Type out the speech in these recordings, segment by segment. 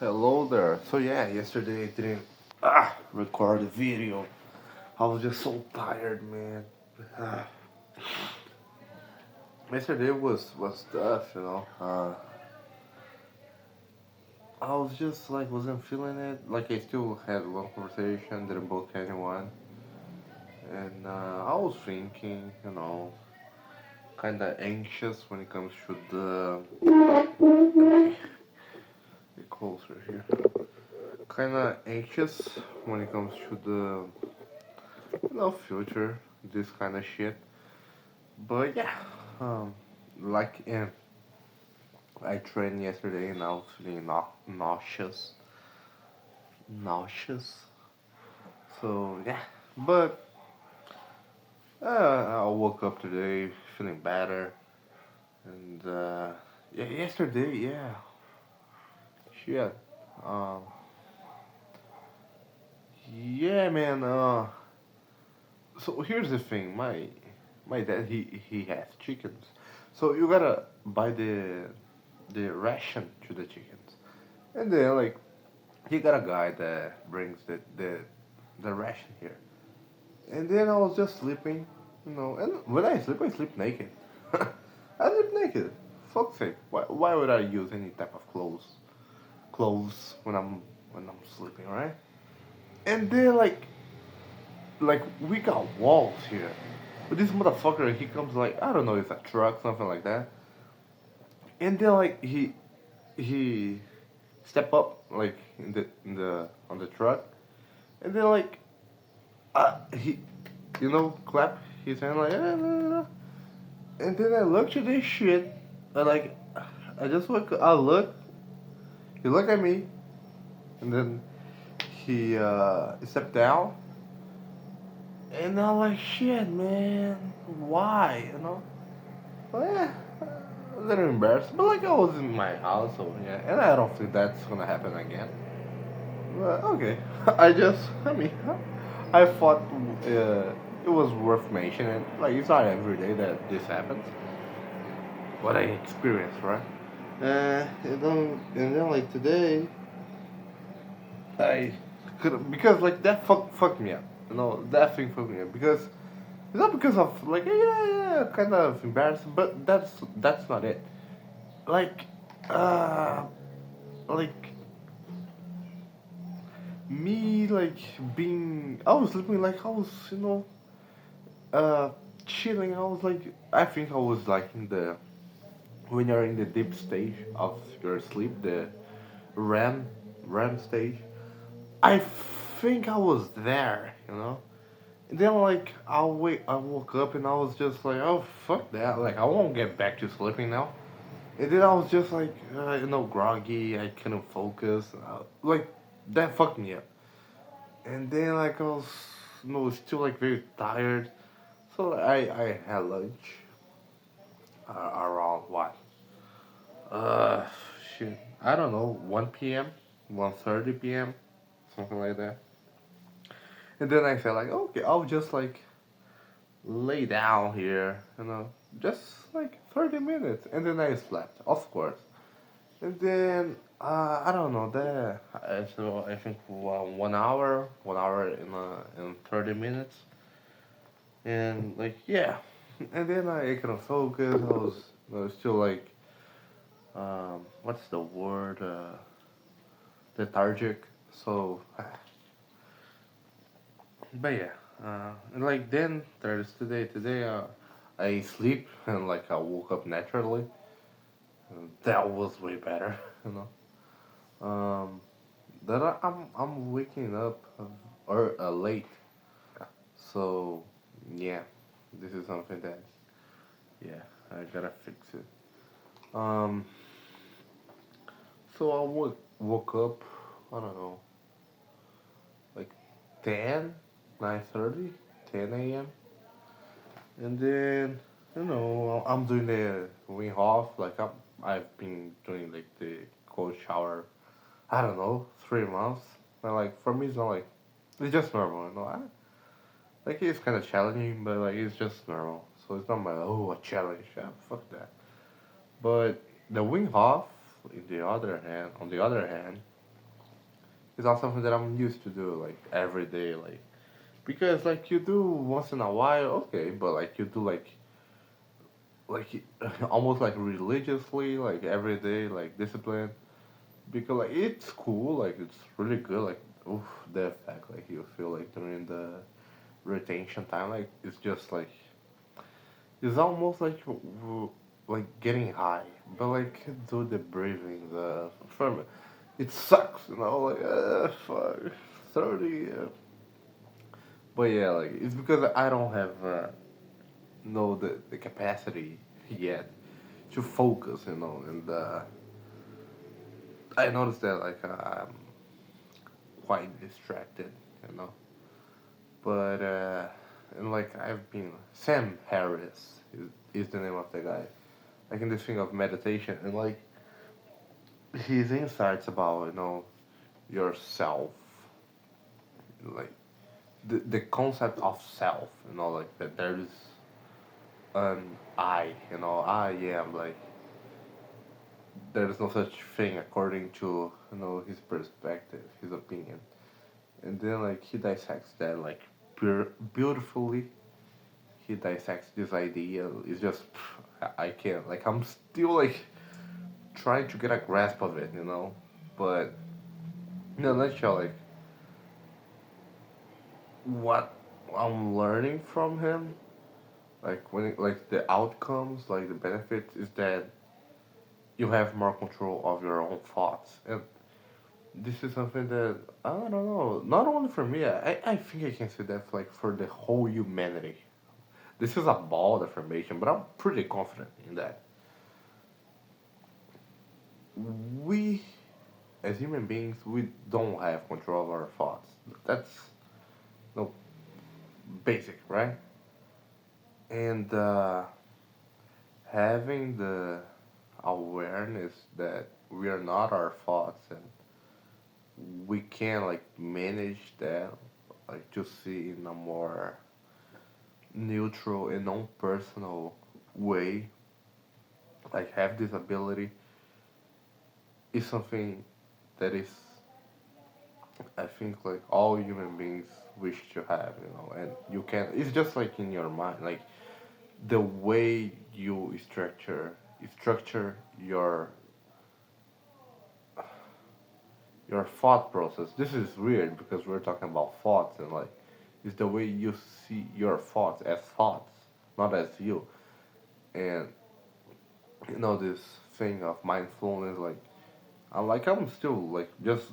Hello there. So yeah, yesterday I didn't record a video. I was just so tired, man. Ah, yesterday was tough, you know. I was just like wasn't feeling it. Like I still had one conversation, didn't book anyone, and I was thinking, kind of anxious when it comes to get closer here. Kind of anxious when it comes to future, this kind of shit. But yeah, um, like I trained yesterday and I was feeling nauseous. So yeah, but I woke up today feeling better, and yeah, yesterday, yeah, shit, um, yeah, man. So here's the thing, my dad he has chickens, so you gotta buy the ration to the chickens, and then like he got a guy that brings the ration here. And then I was just sleeping, and when I sleep naked. I sleep naked. Fuck's sake. Why would I use any type of clothes when I'm sleeping, right? And then like we got walls here. But this motherfucker he comes like I don't know, it's a truck, something like that. And then like he step up like in the on the truck and then like he clap his hand like, and then I looked at this shit, and like, I just I look, he looked at me, and then he stepped down, and I'm like, shit, man, why, Well, yeah, a little embarrassed, but like I was in my house, so yeah, and I don't think that's gonna happen again. But okay, I mean, I thought it was worth mentioning. Like, it's not every day that this happens. What I experienced, right? And then like today, I could because like that fucked me up. That thing fucked me up because it's not because of like yeah kind of embarrassing, but that's not it. Like uh like me like being I was sleeping like I was uh chilling. I was like I think I was like in the when you're in the deep stage of your sleep, the REM REM stage. I think I was there. And then like I woke up and I was just like, oh fuck that, like I won't get back to sleeping now. And then I was just like, groggy. I couldn't focus. Like that fucked me up. And then like I was, still like very tired. So I had lunch around what? Uh, shit. I don't know, 1 p.m., 1:30 p.m., something like that. And then I felt like, okay, I'll just like lay down here, just like 30 minutes. And then I slept, of course. And then, I don't know, so I think 1 hour in 30 minutes. And like, yeah. And then I couldn't focus. I was still like, what's the word? Lethargic. So, but yeah, and like then there's today I sleep and like I woke up naturally. And that was way better, you know. That I'm waking up or late, so yeah, this is something that yeah I gotta fix it. Um, so I woke up, I don't know, like 10, 9:30, 10 a.m. And then I'm doing the Wing Hof. Like I've been doing like the cold shower. I don't know, 3 months. And like for me, it's not like it's just normal. Like it's kind of challenging, but like it's just normal. So it's not my a challenge. Yeah, fuck that. But the Wing Hof, on the other hand, It's not something that I'm used to do like every day, like because like you do once in a while, okay, but like you do like almost like religiously, like every day, like discipline. Because like it's cool, like it's really good, like oof, the effect like you feel like during the retention time, like it's just like it's almost like like getting high, but like do the breathing, the from it sucks, you know, like fuck, 30. But yeah, like it's because I don't have no the capacity yet to focus, you know, and I noticed that like I'm quite distracted, you know. But and like I've been Sam Harris is the name of the guy. Like in this thing of meditation and like his insights about yourself, like the concept of self, like that there's an I, I am like there's no such thing according to his perspective, his opinion, and then like he dissects that like beautifully. He dissects this idea. It's just I can't like I'm still like trying to get a grasp of it, but in a nutshell, like what I'm learning from him, like like the outcomes, like the benefits, is that you have more control of your own thoughts, and this is something that I don't know, not only for me. I think I can say that like for the whole humanity. This is a bald affirmation, but I'm pretty confident in that. We, as human beings, we don't have control of our thoughts. That's no basic, right? And having the awareness that we are not our thoughts and we can like manage that, like to see in a more neutral and non-personal way, like have this ability is something that is, I think, like all human beings wish to have, and you can. It's just like in your mind, like the way you structure your thought process. This is weird because we're talking about thoughts and like it's the way you see your thoughts as thoughts, not as you. And this thing of mindfulness, like I'm still like just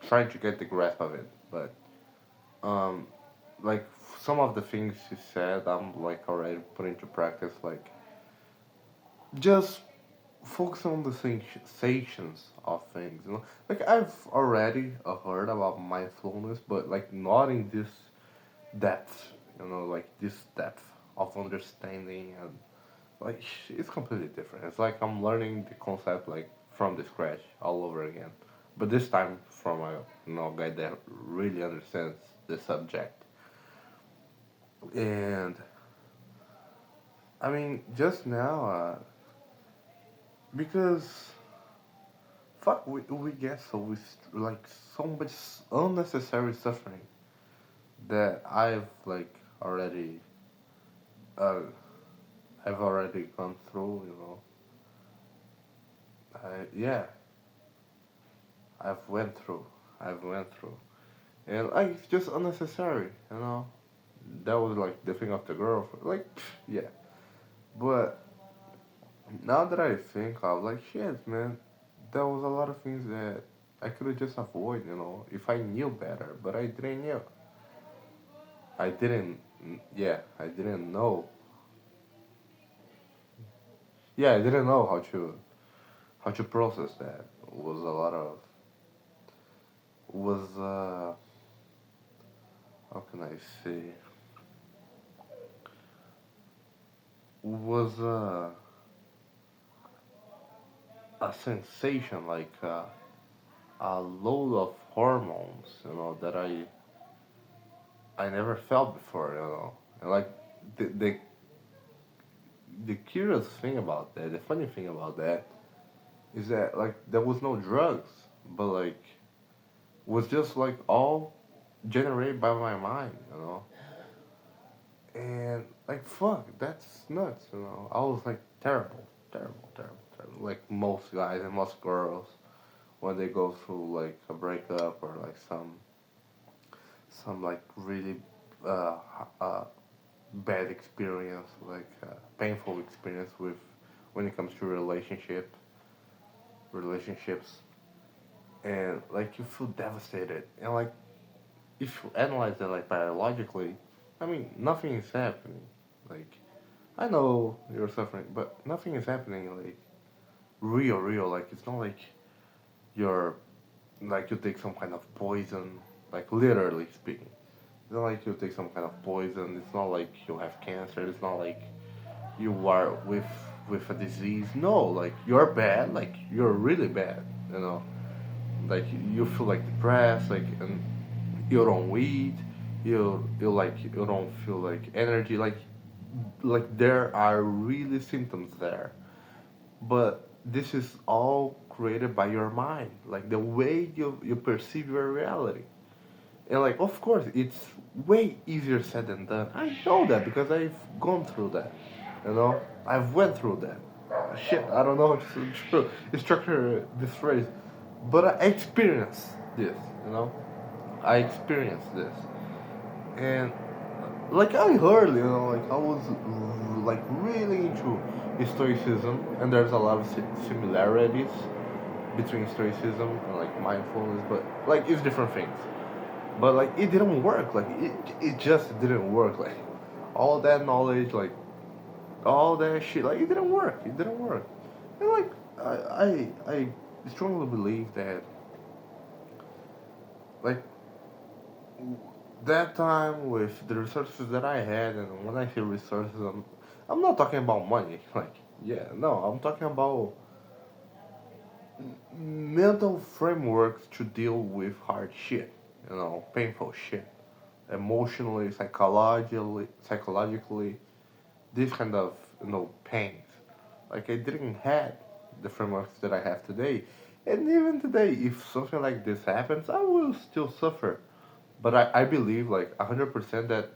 trying to get the grasp of it, but um like some of the things you said, I'm like already putting into practice, like just focus on the sensations of things, like I've already heard about mindfulness, but like not in this depth, like this depth of understanding, and like it's completely different. It's like I'm learning the concept like from the scratch all over again, but this time from a guy that really understands the subject. And I mean, just now, because fuck, we get so like so much unnecessary suffering that already, uh, I've already gone through. Yeah, I've went through, I've went through, and like it's just unnecessary. That was like the thing of the girl, like yeah. But now that I think of like shit, man, there was a lot of things that I could have just avoided, if I knew better. But I didn't know. I didn't. Yeah, I didn't know. Yeah, I didn't know how to process that. Was a lot of was how can I say, was a sensation like a load of hormones, that I never felt before, and like the curious thing about that, the funny thing about that is that like there was no drugs, but like was just like all generated by my mind, and like fuck, that's nuts. I was like terrible, terrible, terrible, terrible. Like most guys and most girls when they go through like a breakup or like some like really uh, uh, bad experience, like painful experience with when it comes to relationships, and like you feel devastated, and like if you analyze that like biologically, I mean nothing is happening. Like I know you're suffering, but nothing is happening. Like real. Like it's not like you're like you take some kind of poison. Like literally speaking, it's not like you take some kind of poison. It's not like you have cancer. It's not like you are with a disease. No, like you're bad. Like you're really bad. You know, like you feel like depressed. Like and you don't eat. You don't feel like energy. Like there are really symptoms there, but this is all created by your mind. Like the way you perceive your reality. And like, of course, it's way easier said than done. I know that because I've gone through that. I've went through that. Shit, I don't know how to structure this phrase, but I experienced this. You know, I experienced this, and like I heard, like I was like really into stoicism, and there's a lot of similarities between stoicism and like mindfulness, but like it's different things. But like it didn't work. Like it just didn't work. Like all that knowledge, like all that shit, like it didn't work. It didn't work. And like I strongly believe that like that time with the resources that I had, and when I say resources, I'm not talking about money. Like yeah, no, I'm talking about mental frameworks to deal with hard shit. Painful shit emotionally, psychologically, this kind of pains. Like I didn't have the frameworks that I have today, and even today, if something like this happens, I will still suffer. But I believe like 100% that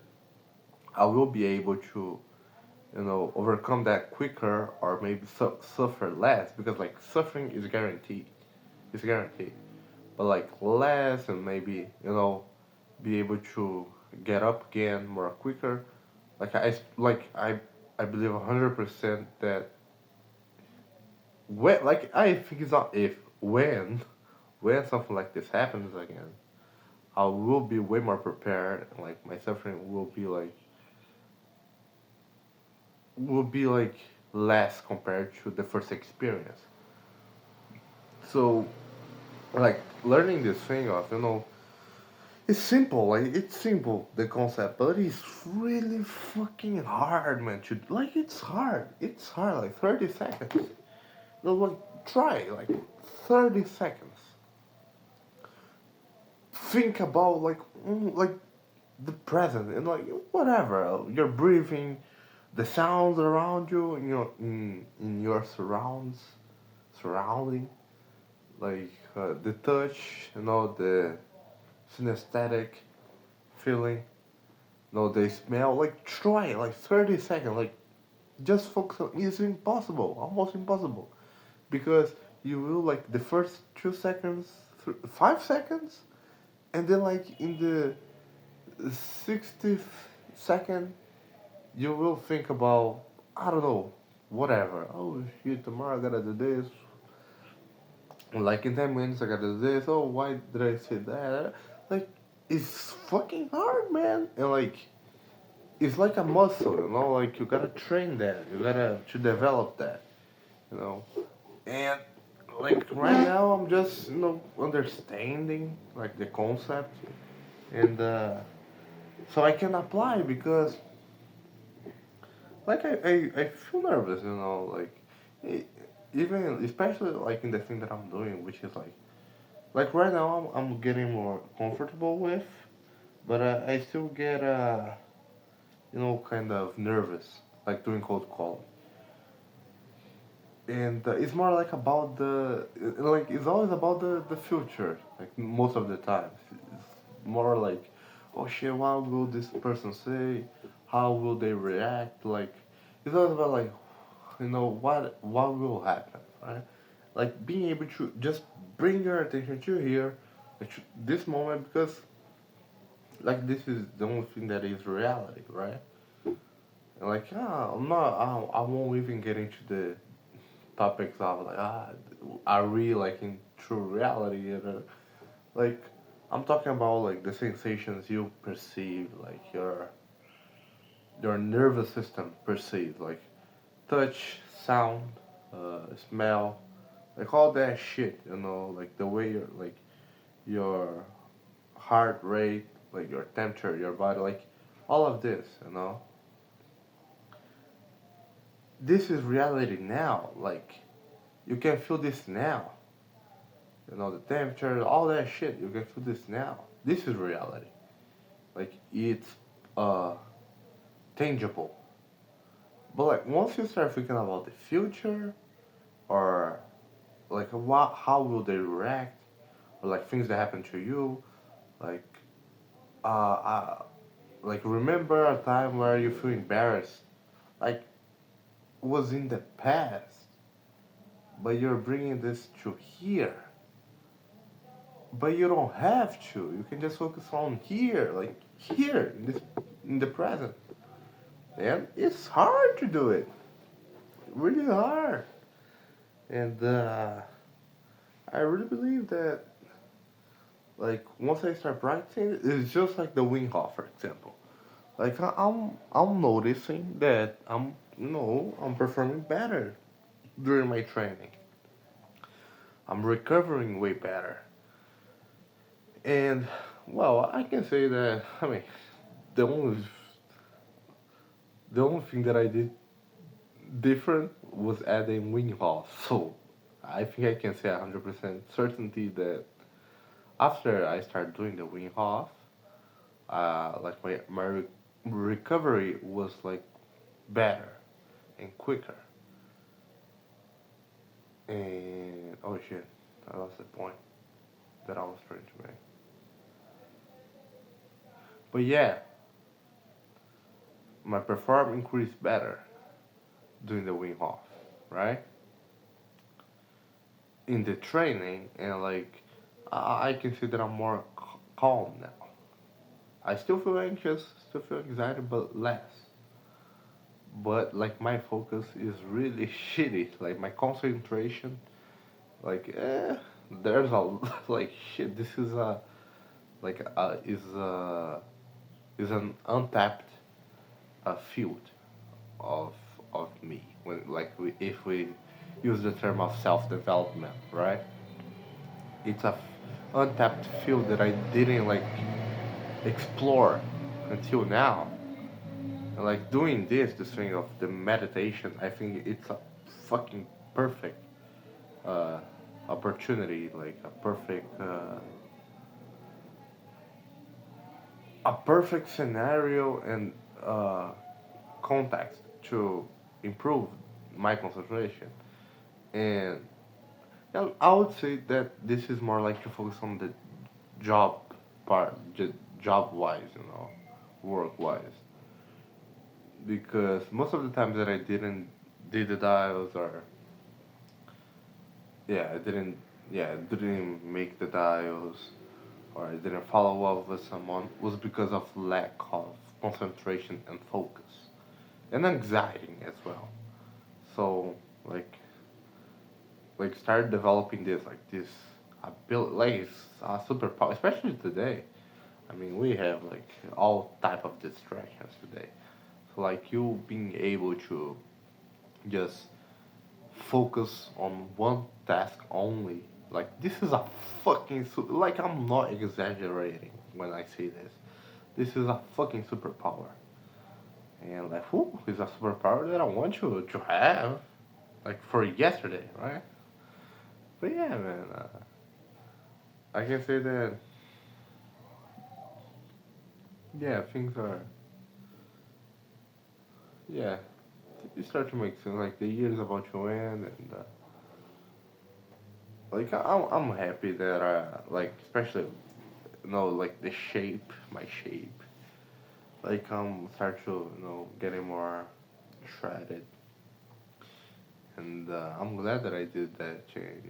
I will be able to overcome that quicker or maybe suffer less because like suffering is guaranteed. It's guaranteed. But like less and maybe be able to get up again more quicker. I believe 100% that I think it's not if when something like this happens again, I will be way more prepared. Like my suffering will be like less compared to the first experience. So like learning this thing of it's simple, like it's simple the concept, but it's really fucking hard, man. It's hard. Like 30 seconds. No, like try like 30 seconds. Think about like the present and like whatever you're breathing, the sounds around you, in your surrounding, like the touch, the synesthetic feeling. No, they smell like try like 30 seconds. Like just focus on it's impossible, almost impossible. Because you will like the first 2 seconds, 5 seconds, and then like in the 60th second you will think about I don't know, whatever. Oh shit, tomorrow I gotta do this. Like in 10 minutes I gotta do this. Oh why did I say that? Like it's fucking hard, man. And like it's like a muscle, like you gotta train that, you gotta to develop that, you know and like right now I'm just understanding like the concept, and so I can apply because like I feel nervous, like e- even especially like in the thing that I'm doing, which is like right now I'm getting more comfortable with, but I still get kind of nervous like doing cold calling. and it's more like about like it's always about the future, like most of the times it's more like, oh shit, what will this person say, how will they react, like it's always about like, what will happen, right? Like being able to just bring your attention to here, like, to this moment, because like this is the only thing that is reality, right? Like, I won't even get into the topics of like, are we like in true reality? Like, I'm talking about like the sensations you perceive, like your nervous system perceives, like touch, sound, smell, like all that shit, like the way your heart rate, like your temperature, your body, like all of this, this is reality now. Like you can feel this now. The temperature, all that shit. You can feel this now. This is reality. Like it's uh tangible. But like once you start thinking about the future, or like how will they react, or like things that happen to you, like like remember a time where you feel embarrassed, like was in the past, but you're bringing this to here. But you don't have to. You can just focus on here, like here, in the present. And it's hard to do it, really hard. And I really believe that, like, once I start practicing, it's just like the Wing Hof, for example. Like, I'm noticing that I'm performing better during my training. I'm recovering way better. And, well, I can say that, I mean, the only, the only thing that I did different was adding Wing Hof. So, I think I can say 100% certainty that after I started doing the Wing Hof, like my recovery was like better and quicker. And oh shit, that was the point that I was trying to make. But yeah, my performance increased better doing the Wing Hof, right? In the training, and like I can see that I'm more calm now. I still feel anxious, still feel anxiety, but less. But like my focus is really shitty. Like my concentration, like there's a like shit. This is a like is an untapped field of me. When like if we use the term of self development, right? It's a untapped field that I didn't like explore until now. And like doing this thing of the meditation, I think it's a fucking perfect uh, opportunity, like a perfect scenario and context to improve my concentration. And I would say that this is more like to focus on the job part, job wise, work wise. Because most of the times that I didn't did the dials, or yeah, I didn't make the dials, or I didn't follow up with someone, was because of lack of concentration and focus and anxiety as well. So like start developing this ability, like it's a superpower, especially today. I mean, we have like all type of distractions today. So like you being able to just focus on one task only. Like this is a fucking like I'm not exaggerating when I say this. This is a fucking superpower. And like, who is a superpower that I want you to have, like for yesterday, right? But yeah, man, I can say that yeah, things are yeah, you start to make sense. Like the year's about to end, and like I'm happy that like especially like the shape, my shape, like start to getting more shredded, and I'm glad that I did that change.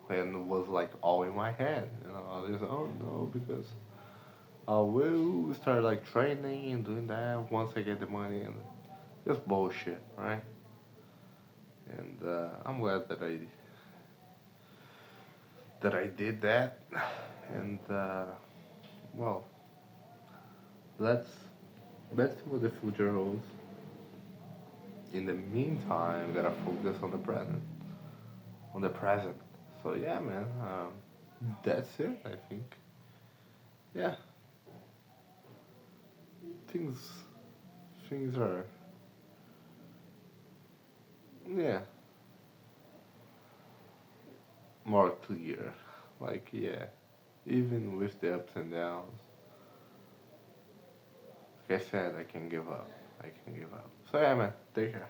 And it was like all in my head. I was just oh no because I will start like training and doing that once I get the money and just bullshit, right? And I'm glad that I did that, and well, let's let's see what the future holds. In the meantime, gotta focus on the present, on the present. So yeah, man, that's it. I think. Yeah, things things are yeah more clear. Like yeah, even with the ups and downs, like I said, I can give up. I can give up. So yeah, man, take care.